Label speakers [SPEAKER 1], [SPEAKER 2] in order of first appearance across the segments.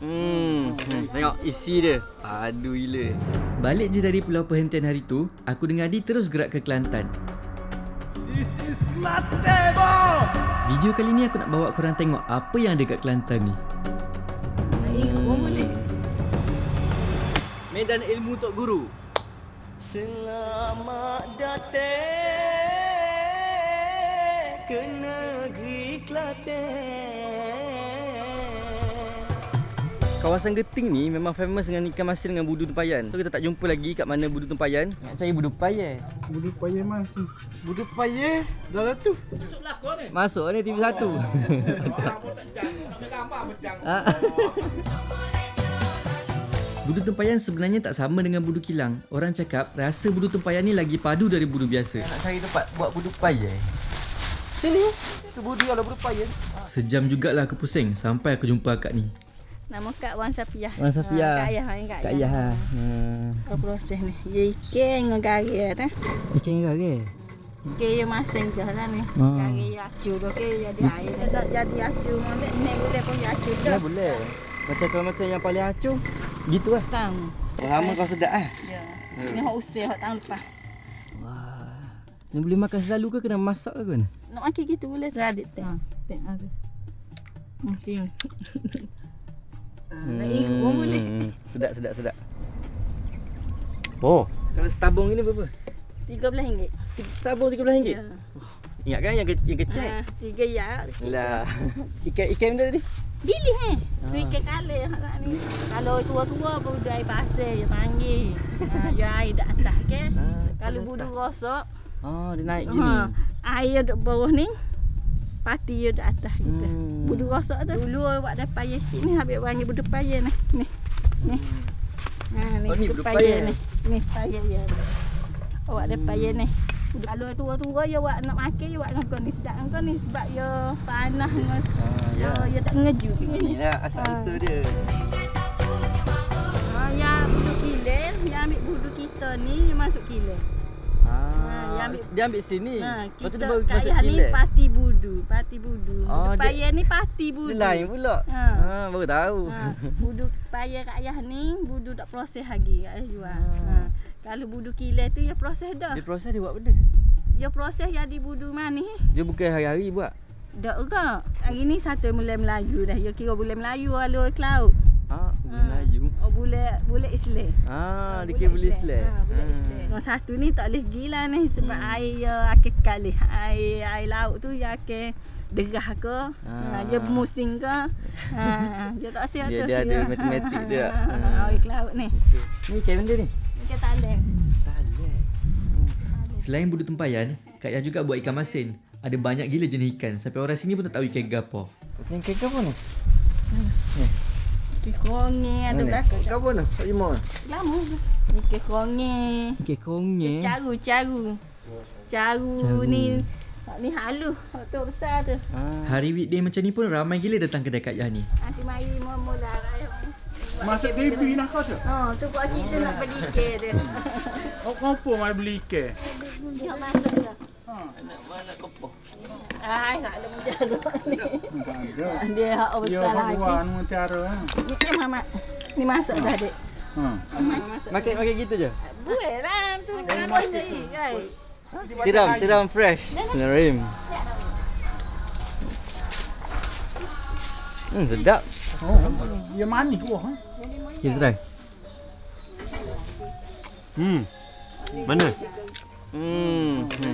[SPEAKER 1] Tengok isi dia. Padu gila.
[SPEAKER 2] Balik je dari pulau perhentian hari tu, aku dengan Adi terus gerak ke Kelantan.
[SPEAKER 3] This is Kelantan, boh!
[SPEAKER 2] Video kali ni aku nak bawa korang tengok apa yang ada kat Kelantan ni.
[SPEAKER 1] Medan ilmu Tok Guru.
[SPEAKER 4] Selamat datang ke negeri Kelantan.
[SPEAKER 1] Kawasan Geting ni memang famous dengan ikan masin dengan budu tempayan. So kita tak jumpa lagi kat mana budu tempayan. Nak cari budu tempayan.
[SPEAKER 3] Budu payah mas. Budu payah dalam tu.
[SPEAKER 1] Masuk ni TV1.
[SPEAKER 2] Budu tempayan sebenarnya tak sama dengan budu kilang. Orang cakap rasa budu tempayan ni lagi padu dari budu biasa.
[SPEAKER 1] Nak cari tempat buat budu tempayan. Sini. Tu budu kalau budu tempayan.
[SPEAKER 2] Sejam jugalah aku pusing sampai aku jumpa akak ni.
[SPEAKER 5] Nama Kak Wan Safiah.
[SPEAKER 1] Wan Safiah.
[SPEAKER 5] Kak Ayah,
[SPEAKER 1] Kak Ayah.
[SPEAKER 5] Apa proses ni? Dia ikan dengan garis dah.
[SPEAKER 1] Ikan garis.
[SPEAKER 5] Ikan yang masing je lah ni.
[SPEAKER 1] Oh.
[SPEAKER 5] Garis yang acu tu ke jadi air. Tak jadi acu molek ni boleh pun acu tu.
[SPEAKER 1] Ya boleh. Macam yang paling acuh. Gitu lah.
[SPEAKER 5] Tang.
[SPEAKER 1] Lama kau sedap ah.
[SPEAKER 5] Ya. Ni hok usih hok tahun lepas.
[SPEAKER 1] Wah. Ni boleh makan selalu ke kena masak ke kan?
[SPEAKER 5] Nak makan gitu boleh tak adik teh. Teh ada. Masih. Nak ikut boleh.
[SPEAKER 1] Sedap. Oh. Kalau setabung ini berapa?
[SPEAKER 5] RM13.
[SPEAKER 1] Setabung RM13.
[SPEAKER 5] Ya.
[SPEAKER 1] Ingat kan yang kecil?
[SPEAKER 5] 3 ya.
[SPEAKER 1] Lah. Ikan benda tadi.
[SPEAKER 5] Bili tu ikan kale ni. Kalau tua-tua pun dia air pasir dia panggil. Ya air dak atas ke. Kalau budu rosak,
[SPEAKER 1] Oh, dia naik gini.
[SPEAKER 5] air duk bawah ni. Pati dia dak atas gitu. Budu rosak tu. Dulu awak dah payah sikit ni habis panggil budu payah ni. Ni. Ni
[SPEAKER 1] Oh, ni
[SPEAKER 5] budu
[SPEAKER 1] budu
[SPEAKER 5] payah
[SPEAKER 1] payah.
[SPEAKER 5] ni. Ni payah ya. Awak dah payah ni. Kalau tua-tua ya awak nak makan ya awak ngakon ni sedap ngakon ni sebab ya panas dengan ya tak ngeju.
[SPEAKER 1] Inilah asal usul dia.
[SPEAKER 5] Yang budu kilen, yang ambil budu kita ni dia masuk kilen.
[SPEAKER 1] Dia ambil sini. Lepas tu
[SPEAKER 5] Kita
[SPEAKER 1] dia baru masuk
[SPEAKER 5] kaya ni
[SPEAKER 1] kilat.
[SPEAKER 5] pati budu.
[SPEAKER 1] Oh,
[SPEAKER 5] Payah ni pati budu.
[SPEAKER 1] Dia lain pula. Baru tahu.
[SPEAKER 5] Budu payah kat ayah ni, budu tak proses lagi kat ayah jual. Kalau budu kilen tu ya proses dah.
[SPEAKER 1] Dia proses dia buat benda.
[SPEAKER 5] Ya proses jadi budu manis.
[SPEAKER 1] Dia bukan hari-hari buat.
[SPEAKER 5] Dak juga. Hari ni satu bulan Melayu dah. Ya kira bulan Melayu lalu ke laut.
[SPEAKER 1] Melayu.
[SPEAKER 5] Oh boleh Islam.
[SPEAKER 1] Dia kira boleh Islam.
[SPEAKER 5] Boleh Islam. Yang satu ni tak boleh gila ni sebab air akan kali. Air laut tu ya akan derah ke. Dia bermusim ke. Dia tak siap tu.
[SPEAKER 1] Dia ada matematik dia.
[SPEAKER 5] Air ke laut ni.
[SPEAKER 1] Ni ikan benda ni.
[SPEAKER 5] Ikan taleng.
[SPEAKER 2] Selain budu tempayan, Kak Yah juga buat ikan masin. Ada banyak gila jenis ikan sampai orang sini pun tak tahu ikan gapo.
[SPEAKER 1] Ikan apa ni?
[SPEAKER 5] Ikan kerongi ada belakang.
[SPEAKER 1] Ikan apa ni? Tak lima.
[SPEAKER 5] Lama tu. Ikan kerongi.
[SPEAKER 1] Ikan kongi.
[SPEAKER 5] Caru ni. Ni halus. Tu besar tu.
[SPEAKER 2] Hari weekday macam ni pun ramai gila datang kedai Kak Yah ni.
[SPEAKER 5] Nanti mari mula raya.
[SPEAKER 3] Masuk TV nak kau tu?
[SPEAKER 5] Tu buat kita nak bagi ikan dia.
[SPEAKER 3] Oh, kenapa mai beli ikan?
[SPEAKER 5] Dia masuk dah.
[SPEAKER 1] Mana kopo?
[SPEAKER 5] Tak ada menjaga ni.
[SPEAKER 3] Ada.
[SPEAKER 5] Dia hak
[SPEAKER 3] Dia
[SPEAKER 5] besar lagi.
[SPEAKER 3] buat cara.
[SPEAKER 5] Ni Mamat. Ni masuk dah adik. Masuk.
[SPEAKER 1] Makan gitu je?
[SPEAKER 5] Buat lah tu. Kenapa sih?
[SPEAKER 1] Tiram fresh. Bismillahirrahmanirrahim. Sedap.
[SPEAKER 3] Oh, dia manis kuah.
[SPEAKER 1] Kita try.
[SPEAKER 6] Mana?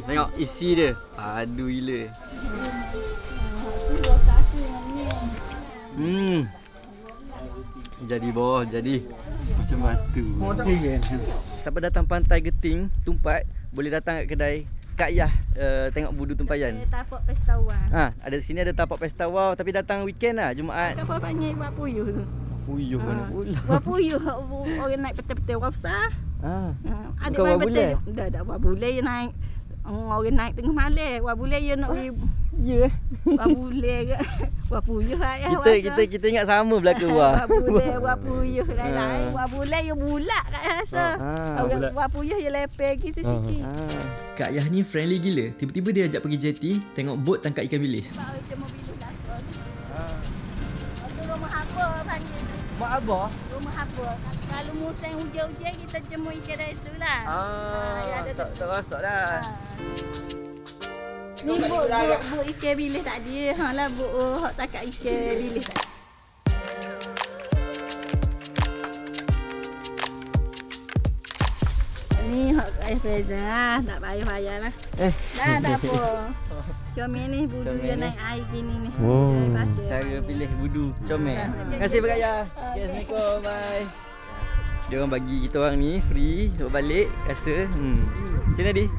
[SPEAKER 1] Tengok isi dia. Padu gila. Jadi bawah, jadi macam batu.
[SPEAKER 3] Oh, tak kira.
[SPEAKER 1] Siapa datang pantai Geting, Tumpat, boleh datang kat kedai Kak Yah tengok budu tempayan.
[SPEAKER 5] Tapak pesta wang.
[SPEAKER 1] Ada sini ada tapak pesta wow, tapi datang weekend lah, Jumaat.
[SPEAKER 5] Apa panggil buat puyuh tu?
[SPEAKER 1] Puyuh mana pula.
[SPEAKER 5] Buat puyuh orang naik peta-peta orang besar. Adik
[SPEAKER 1] Bukan
[SPEAKER 5] main
[SPEAKER 1] buat bulan?
[SPEAKER 5] betul. Dah buat bulan je naik. Orang naik tengah malam. Buat bulan je nak pergi.
[SPEAKER 1] Ya.
[SPEAKER 5] Buat bulan ke. Buat puyuh ayah.
[SPEAKER 1] Kita ingat sama belaka wah.
[SPEAKER 5] Buat puyuh lain-lain. Buat bulan je bulat kat rasa. Orang buat puyuh je lepeh gitu sikit.
[SPEAKER 2] Kak Yah ni friendly gila. Tiba-tiba dia ajak pergi jeti tengok bot tangkap ikan bilis.
[SPEAKER 5] Sebab macam mobil tu lah. Itu rumah apa panggil tu?
[SPEAKER 1] Mak abah?
[SPEAKER 5] Rumah apa? Kalau musim hujan-hujan kita jemur ikan dari tu lah.
[SPEAKER 1] Tak rosak dah.
[SPEAKER 5] Ni bu ikan bilis tadi. Ha lah bu hak takat ikan bilis tadi. Ni hak air freezer tak payah lah. Dah tak apa. Comel ni budu
[SPEAKER 1] Comel
[SPEAKER 5] dia
[SPEAKER 1] ni.
[SPEAKER 5] naik air gini ni.
[SPEAKER 6] Wow.
[SPEAKER 5] Air pasir.
[SPEAKER 1] Cara pilih budu comel. Terima kasih Berkaya. Okay, Assalamualaikum. Bye. Dia orang bagi kita orang ni free untuk balik rasa. Macam mana Di?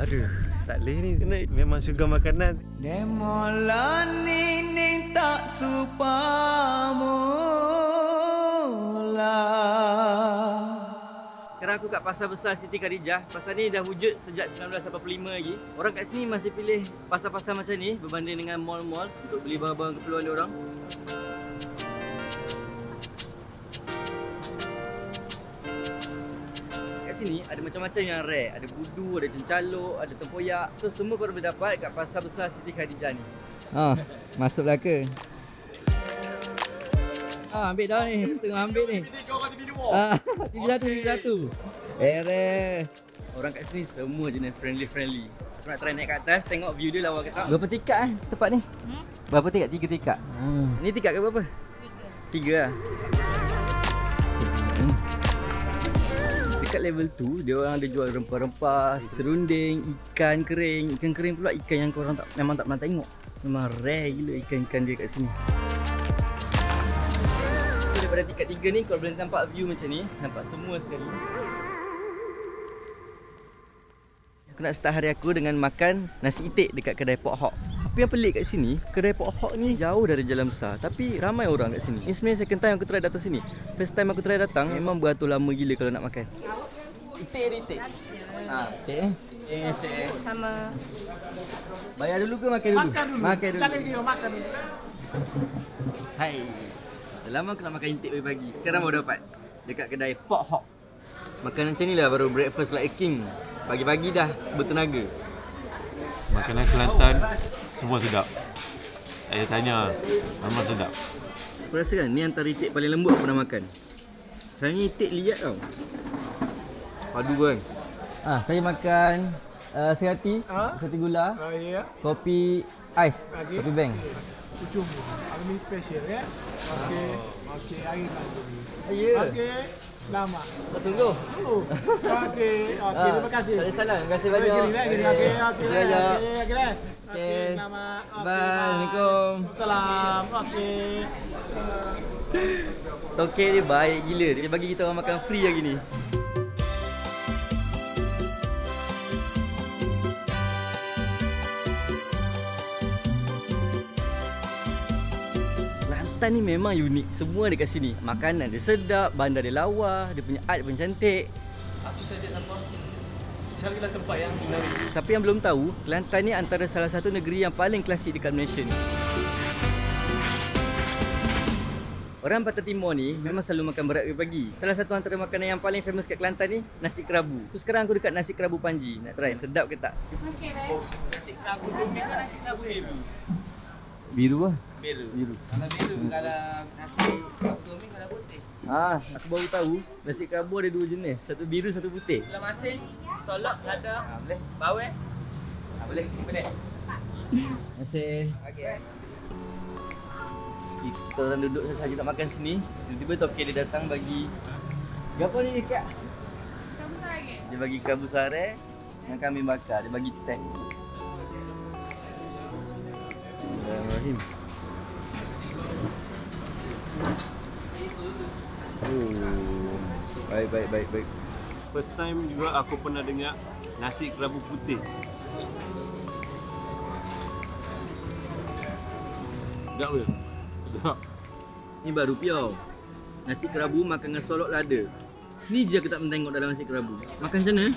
[SPEAKER 6] Aduh, tak boleh ni. Kena memang suka makanan.
[SPEAKER 4] Demolani ni tak supamula.
[SPEAKER 1] Sekarang aku kat Pasar Besar Siti Khadijah. Pasar ni dah wujud sejak 1985 lagi. Orang kat sini masih pilih pasar-pasar macam ni berbanding dengan mall-mall untuk beli barang-barang keperluan dia orang. Kat sini ada macam-macam yang rare. Ada budu, ada cencaluk, ada tempoyak. So semua korang boleh dapat kat Pasar Besar Siti Khadijah ni. Masuklah ke? Ambil dah ni. Tengah ambil ni. TV satu. Orang kat sini semua jenis friendly. Aku nak try naik kat atas, tengok view dia lawa ke tak. Berapa tingkat tempat ni? Berapa tingkat? 3 tingkat. Ni tingkat ke berapa? 3 lah. Dekat level 2, dia orang ada jual rempah-rempah, serunding, ikan kering. Ikan kering pula ikan yang korang memang tak pernah tengok. Memang rare gila ikan-ikan dia kat sini. Daripada tingkat 3 ni kau boleh nampak view macam ni. Nampak semua sekali. Aku nak start hari aku dengan makan nasi itik dekat kedai Pok Hok. Apa yang pelik kat sini, kedai Pok Hok ni jauh dari jalan besar, tapi ramai orang kat sini. Ini sebenarnya second time aku try datang sini. First time aku try datang memang beratur lama gila kalau nak makan. Itik ada itik. Itik ni. Yes,
[SPEAKER 5] Sama.
[SPEAKER 1] Bayar dulu ke makan dulu? Makan dulu.
[SPEAKER 3] Jangan kira makan dulu.
[SPEAKER 1] Hai. Dah lama aku nak makan intik pagi-pagi. Sekarang baru dapat dekat kedai Pok Hok. Makan macam ni lah baru breakfast like a king. Pagi-pagi dah bertenaga.
[SPEAKER 6] Makanan Kelantan semua sedap. Saya tanya, memang sedap.
[SPEAKER 1] Aku rasa kan ni antara itik paling lembut aku pernah makan. Saya itik liat tau. Padu kan. Saya makan serati, serati gula,
[SPEAKER 3] Ya.
[SPEAKER 1] kopi ais,
[SPEAKER 3] Okey.
[SPEAKER 1] kopi beng.
[SPEAKER 3] Pucung. Ini special ya. Okey, air lagi.
[SPEAKER 1] Ya.
[SPEAKER 3] Okey. Lama.
[SPEAKER 1] Sungguh.
[SPEAKER 3] Okey, terima kasih.
[SPEAKER 1] Tak ada salah. Terima kasih banyak.
[SPEAKER 3] Okey,
[SPEAKER 1] Terima kasih banyak.
[SPEAKER 3] Okey, nama.
[SPEAKER 1] Bye. Assalamualaikum.
[SPEAKER 3] Salam. Okey.
[SPEAKER 1] Tokek dia baik gila. Dia bagi kita orang makan free lagi ni. Kelantan ni memang unik. Semua dekat sini. Makanan dia sedap, bandar dia lawa, dia punya art pun cantik.
[SPEAKER 7] Apa saja sampah? Carilah tempat yang menarik.
[SPEAKER 1] Siapa yang belum tahu, Kelantan ni antara salah satu negeri yang paling klasik dekat Malaysia ni. Orang Pantai Timur ni memang selalu makan berat pagi-pagi. Salah satu antara makanan yang paling famous kat Kelantan ni, nasi kerabu. So, sekarang aku dekat nasi kerabu Panji. Nak try, sedap ke tak?
[SPEAKER 7] Nasi kerabu bumi ke nasi kerabu biru?
[SPEAKER 1] Biru lah.
[SPEAKER 7] Biru. Kalau biru, kalau nasi kerabu bumi kalau putih.
[SPEAKER 1] Aku baru tahu nasi kerabu ada 2 jenis. Satu biru, satu putih.
[SPEAKER 7] Kalau masin, solok, lada,
[SPEAKER 1] Boleh.
[SPEAKER 7] bawang.
[SPEAKER 1] Boleh. Terima kasih.
[SPEAKER 7] Okey.
[SPEAKER 1] Kita orang duduk saja nak makan sini. Tiba-tiba Tokek dia datang bagi. Apa ni Kak?
[SPEAKER 5] Kamu lagi.
[SPEAKER 1] Dia bagi kerabu sare dengan kambing bakar. Dia bagi test. Bismillahirrahmanirrahim. Baik.
[SPEAKER 6] First time juga aku pernah dengar nasi kerabu putih. Sedap ke? Sedap.
[SPEAKER 1] Ni baru piau. Nasi kerabu makan dengan solok lada. Ni je aku tak pernah tengok dalam nasi kerabu. Makan macam mana?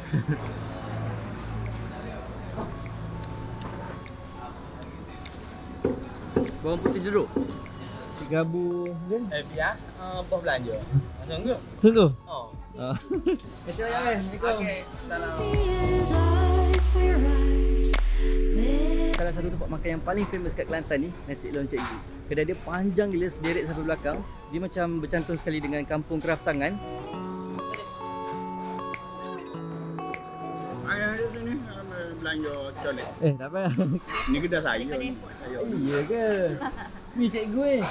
[SPEAKER 1] Bawang putih jeruk. Nasi kerabu kan?
[SPEAKER 7] Biar bos belanja. Macam ke?
[SPEAKER 1] Sungguh?
[SPEAKER 7] Oh.
[SPEAKER 1] Terima kasih banyak kan. Assalamualaikum.
[SPEAKER 7] Okey. Salam.
[SPEAKER 1] Salah satu tempat makan yang paling famous kat Kelantan ni, nasi lonceng. Kedai dia panjang gila, sederet sampai belakang. Dia macam bercantum sekali dengan kampung kraft tangan.
[SPEAKER 8] Ayah itu ni belanja colek.
[SPEAKER 1] Tak apa.
[SPEAKER 8] Ni kedai saya ni. Ayo.
[SPEAKER 1] Iya ke? Ni cikgu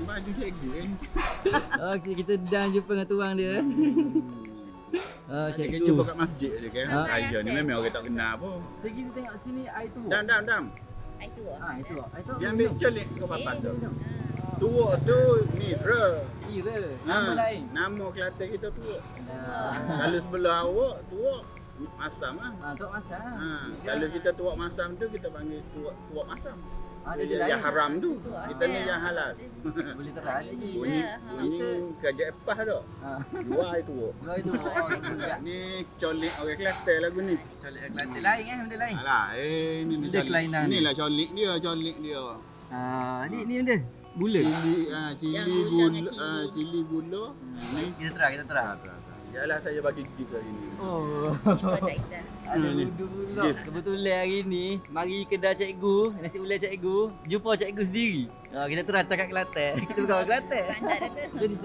[SPEAKER 8] Baju cikgu kan.
[SPEAKER 1] Okey, kita dah jumpa dengan tuang dia.
[SPEAKER 8] Cikgu
[SPEAKER 1] Cikgu.
[SPEAKER 8] jumpa kat masjid dia kan.
[SPEAKER 1] Ha?
[SPEAKER 8] Saya ni memang orang tak kenal pun.
[SPEAKER 1] Segi kita tengok sini air tu.
[SPEAKER 8] Dam.
[SPEAKER 5] Itu.
[SPEAKER 1] Itu. Air tu.
[SPEAKER 8] Dia ambil colek ke papan tu. Tuak tu ni Ra.
[SPEAKER 1] Kira. Nama lain.
[SPEAKER 8] Nama Kelantan kita Tuak.
[SPEAKER 1] Nah.
[SPEAKER 8] Kalau sebelah awak Tuak Masam lah.
[SPEAKER 1] Tok Masam.
[SPEAKER 8] Kalau kita Tuak Masam tu kita panggil Tuak Masam.
[SPEAKER 1] Dia
[SPEAKER 8] Yang haram tu. Kita ni yang halal.
[SPEAKER 1] Boleh terang lagi.
[SPEAKER 8] Bunyi kerja epah tu. Dua itu.
[SPEAKER 1] Dua itu.
[SPEAKER 8] Ni colek orang Kelantan lagu ni.
[SPEAKER 1] Colek Kelantan lain benda lain.
[SPEAKER 8] Alah, ni
[SPEAKER 1] Benda kelainan.
[SPEAKER 8] Inilah colek dia.
[SPEAKER 1] Ni benda. Gula.
[SPEAKER 8] Cili gula. Ni
[SPEAKER 1] Kita terang.
[SPEAKER 8] Yalah saya bagi gift hari ni.
[SPEAKER 1] Oh. Ada
[SPEAKER 8] Ni.
[SPEAKER 1] pula.
[SPEAKER 8] Gift.
[SPEAKER 1] Kebetulan hari ni mari kedai cikgu, nasi ulai cikgu, jumpa cikgu sendiri. Kita terang cakap Kelantan. Kita bukan orang Kelantan. Jadi.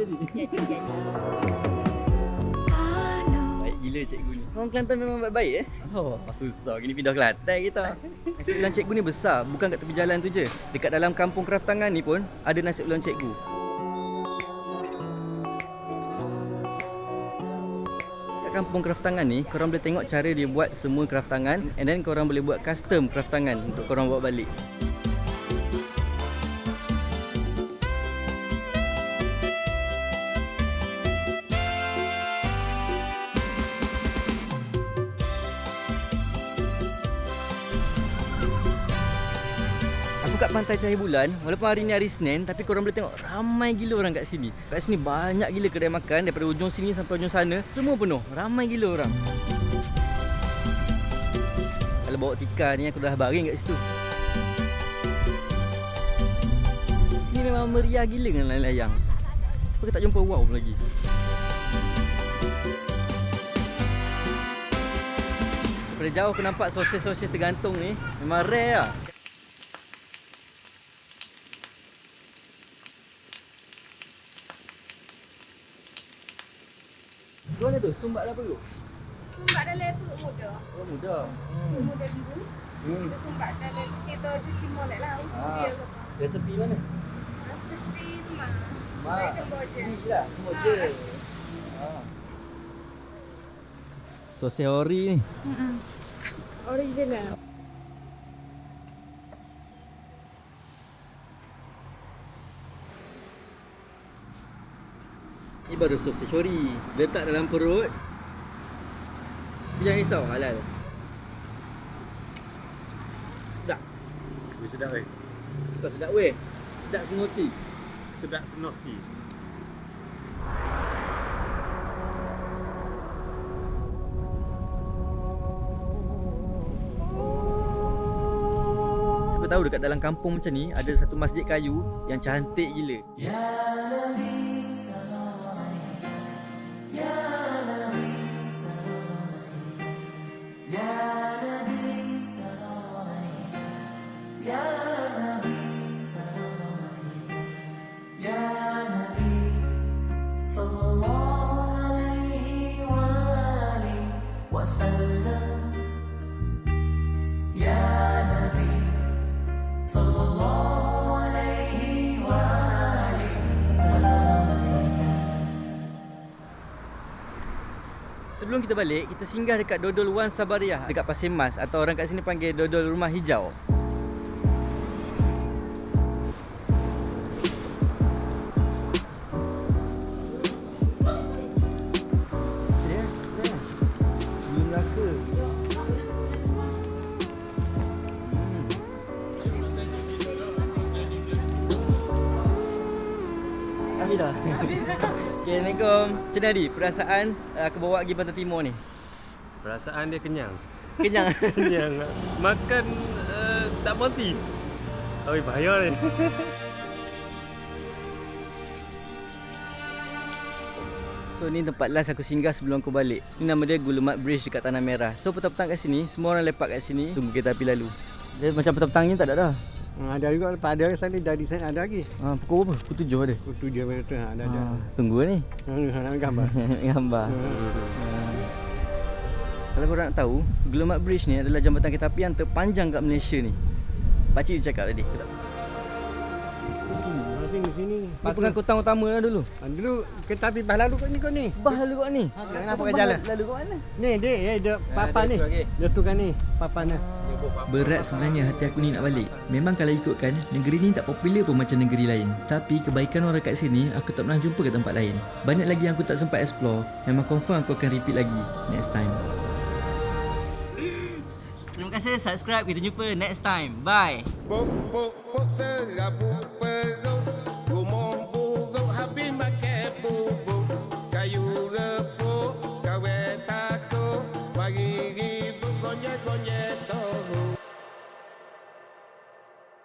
[SPEAKER 1] Baik gila cikgu ni. Orang Kelantan memang baik-baik Oh, susah gini pindah Kelantan kita. Nasi ulam cikgu ni besar, bukan kat tepi jalan tu je. Dekat dalam kampung kraft tangan ni pun ada nasi ulam cikgu. Kampung kraft tangan ni, korang boleh tengok cara dia buat semua kraft tangan, and then korang boleh buat custom kraft tangan untuk korang bawa balik. Aku kat Pantai Cahaya Bulan, walaupun hari ni hari Senin, tapi korang boleh tengok ramai gila orang kat sini. Kat sini banyak gila kedai makan, daripada ujung sini sampai ujung sana, semua penuh. Ramai gila orang. Kalau bawa tikar ni aku dah baring kat situ. Sini memang meriah gila dengan layang-layang. Apa tak jumpa wow pun lagi. Daripada jauh aku nampak sosis-sosis tergantung ni, memang rare lah. Tu mana tu? Sumbat lah perut?
[SPEAKER 5] Sumbat dalam perut muda.
[SPEAKER 1] Oh muda.
[SPEAKER 5] Muda dulu. Kita sumbat dalam kita cuci molek lah. Usul dia ke.
[SPEAKER 1] Resepi mana?
[SPEAKER 5] Resepi mak.
[SPEAKER 1] Mak. Ni lah, semua je. Sosis ori ni.
[SPEAKER 5] Original.
[SPEAKER 1] Ni baru sosis ori. Letak dalam perut. Tapi jangan risau, halal. Sedap.
[SPEAKER 8] Sedap weh.
[SPEAKER 1] Sedap weh. Sedap smoothie.
[SPEAKER 8] Sedap senosti.
[SPEAKER 1] Siapa tahu dekat dalam kampung macam ni ada satu masjid kayu yang cantik gila. Sebelum kita balik, kita singgah dekat Dodol Wan Sabariah dekat Pasir Mas, atau orang kat sini panggil Dodol Rumah Hijau. Belum rasa. Habis dah. Okay, Assalamualaikum. Macam mana Adi? Perasaan aku bawa pergi Pantai Timur ni?
[SPEAKER 6] Perasaan dia kenyang.
[SPEAKER 1] Kenyang?
[SPEAKER 6] Kenyang. Makan tak berhenti. Oi, bahaya ni.
[SPEAKER 1] So ni tempat last aku singgah sebelum aku balik. Ni nama dia Gulemat Bridge dekat Tanah Merah. So petang-petang kat sini, semua orang lepak kat sini tunggu kereta api lalu. Dia macam petang-petang ni tak ada dah.
[SPEAKER 3] Ada juga lepas ada sana dari sana ada lagi.
[SPEAKER 1] Pukul berapa? Pukul 7 ada.
[SPEAKER 3] Pukul 7 macam tu ada.
[SPEAKER 1] Tunggu ni.
[SPEAKER 3] Nak gambar.
[SPEAKER 1] Gambar. Kalau korang nak tahu, Guillemard Bridge ni adalah jambatan kereta api yang terpanjang kat Malaysia ni. Pakcik dia cakap tadi.
[SPEAKER 3] Di sini.
[SPEAKER 1] Ni pengangkutan utama lah dulu.
[SPEAKER 3] Dulu kereta api bah lalu kot ni.
[SPEAKER 1] Bah lalu kat ni.
[SPEAKER 3] Kenapa pakai jalan?
[SPEAKER 1] Lalu kat mana?
[SPEAKER 3] Ni dia papan ni. Dia tukar ni papan ni.
[SPEAKER 2] Berat sebenarnya hati aku ni nak balik. Memang kalau ikutkan, negeri ni tak popular pun macam negeri lain. Tapi kebaikan orang kat sini, aku tak pernah jumpa kat tempat lain. Banyak lagi yang aku tak sempat explore. Memang confirm aku akan repeat lagi next time.
[SPEAKER 1] Terima kasih subscribe. Kita jumpa next time. Bye.
[SPEAKER 4] Será